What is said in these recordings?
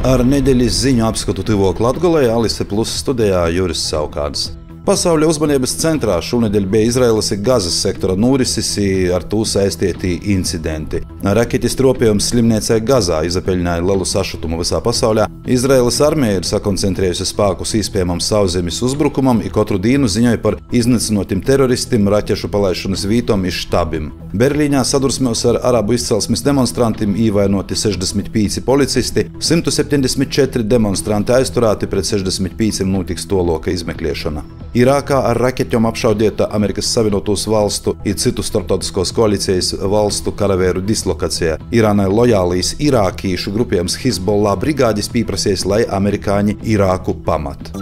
Ar nedēļas ziņu apskatu tuvāk Latgolei Alise Plus studijā Juris Saukāns. Pasaules uzmanības centrā šonedēļ bija Izraēlas un Gazas sektora norises ar to saistīti incidenti. Raketis tropījums slimnīcā Gazā izapeļināja lielu sašutumu visā pasaulē. Izraēlas armija ir sakoncentrējusi spēkus iespējamam sauszemes uzbrukumam un katru dienu ziņoja par iznīcinātiem teroristiem, raķešu palaišanas vītom un štabiem. Berlīnā sadursmēs ar arabu izcelsmes demonstrantiem ievainoti 65 policisti, 174 demonstranti aizturēti, pret 65 notiks toloka izmeklēšana. Irākā ar raķeķiem apšaudīta Amerikas Savienotos valstu un citu starptautiskos koalīcijas valstu karavēru dislokācija. Irānai lojālīs irākīšu grupējums Hizbollah brigādis pieprasījis, lai amerikāņi Irāku pamat.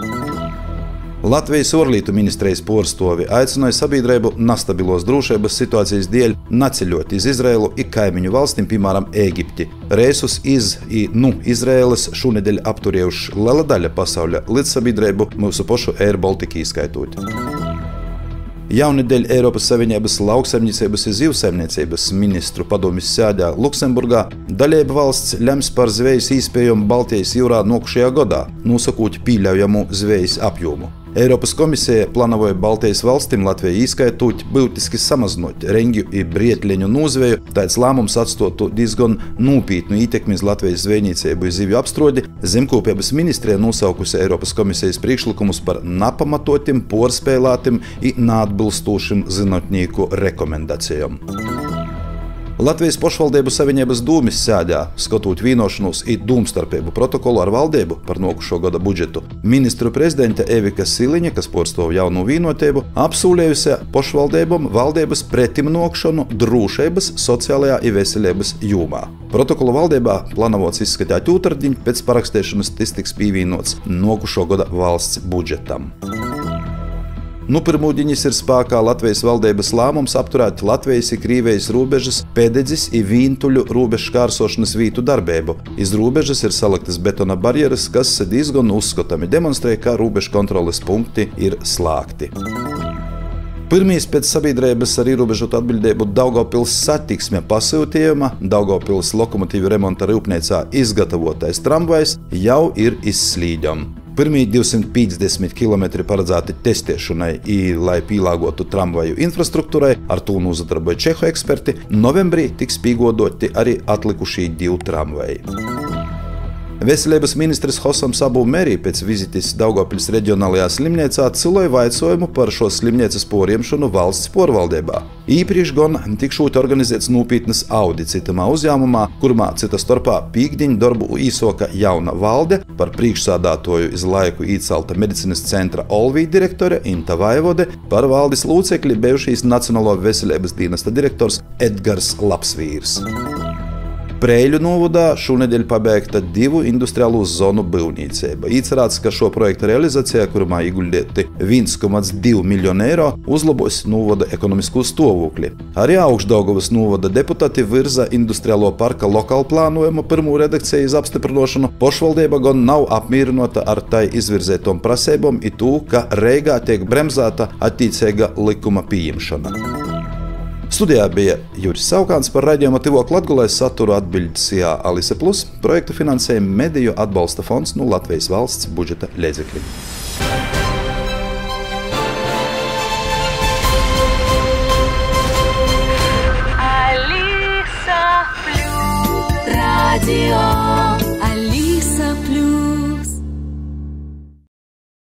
Latvijas orlītu ministrijas porstovi aicināja sabiedrību nestabilos drošības situācijas dēļ neceļot iz Izraēlu un kaimiņu valstīm, piemēram, Ēģipti. Reisus iz Izraēlas šonedēļ apturējuši liela daļa pasaules līdzsabiedrību, mūsu pašu Air Baltica izskaitot. Jaunedēļ Eiropas Savienības lauksaimniecības un zivsaimniecības ministru padomjas sēdē Luksemburgā dalība valsts lems par zvejas iespējumu Baltijas jūrā nākošajā gadā, nosakot pieļaujamu zvejas apjomu. Eiropas komisija plānoja Baltijas valstīm Latvijai izskaitot būtiski samazinot reņģu un brietļeņu nozveju, tāds lēmums atstotu diezgan nopietnu ietekmi uz Latvijas zvejniecību un zivju apstrodi. Zemkopības ministrija nosaukusi Eiropas komisijas priekšlikumus par nepamatotiem, porspēlētiem un neatbilstošiem zinātnieku rekomendācijām. Latvijas pašvaldību savienības dūmis sēdē, skatot vienošanos un domstarpību protokolu ar valdību par nākošo gada budžetu. Ministru prezidente Evika Siliņa, kas porstov jaunu vienotību, apsolījusi pašvaldībām valdības pretimnākšanu drošības, sociālajā un veselības jomā. Protokolu valdībā plānots izskatīt otrdien, pēc parakstīšanas tas tiks pievienots nākošo gada valsts budžetam. Nu pirmūdiņas ir spēkā Latvijas valdības lēmums apturēt Latvijas un Krievijas robežas pēdedzis un vīntuļu robežu šķērsošanas vītu darbību. Iz robežas ir saliktas betona barjeras, kas diezgan uzskatami demonstrē, ka robežu kontroles punkti ir slēgti. Pirmīs pēc sabiedrības ar ierobežotu atbildību Daugavpils satiksme pasūtījuma Daugavpils lokomotīvu remonta rūpnīcā izgatavotais tramvajs jau ir izslīdams. Pirmie 250 km paredzēti testēšanai, lai pielāgotu tramvaju infrastruktūrai, ar to nozadarboja čehu eksperti. Novembrī tiks piegodoti arī atlikušie 2 tramvaji. Veselības ministrs Hosams Abu Meri pēc vizites Daugavpils reģionālajā slimnīcā ciloja vaicojumu par šo slimnīcas poremšanu valsts porvaldībā. Īpriekš gan tikšot organizēts nopietnas audits citamā uzņēmumā, kurmā cita starpā pīkdiņu darbu īsoka jauna valde, par priekšsādātoju iz laiku īcelta medicīnas centra Olvī direktore Inta Vaivode, par valdes lūcekļi bijušīs Nacionālo veselības dienesta direktors Edgars Lapsvīrs. Preiļu novadā šonedēļ pabeigta 2 industriālo zonu būvniecība. Īcerēts, ka šo projektu realizācijā, kurumā ieguldīti 1,2 miljonu eiro, uzlabos novada ekonomisko stāvokli. Arī Augšdaugavas novada deputāti virza industriālo parka lokālu plānojumu pirmo redakciju iz apstiprināšanu. Pašvaldība gan nav apmierināta ar tai izvirzētom prasībām un to, ka Reigā tiek bremzēta attiecīga likuma pieņemšana. Studijā bija Juris Saukāns, par raidījumu tuvāk Latgolei saturu atbildes Alise Plus. Projektu finansēja Mediju atbalsta fonds no Latvijas valsts budžeta līdzekļiem. Alisa Plus Radio.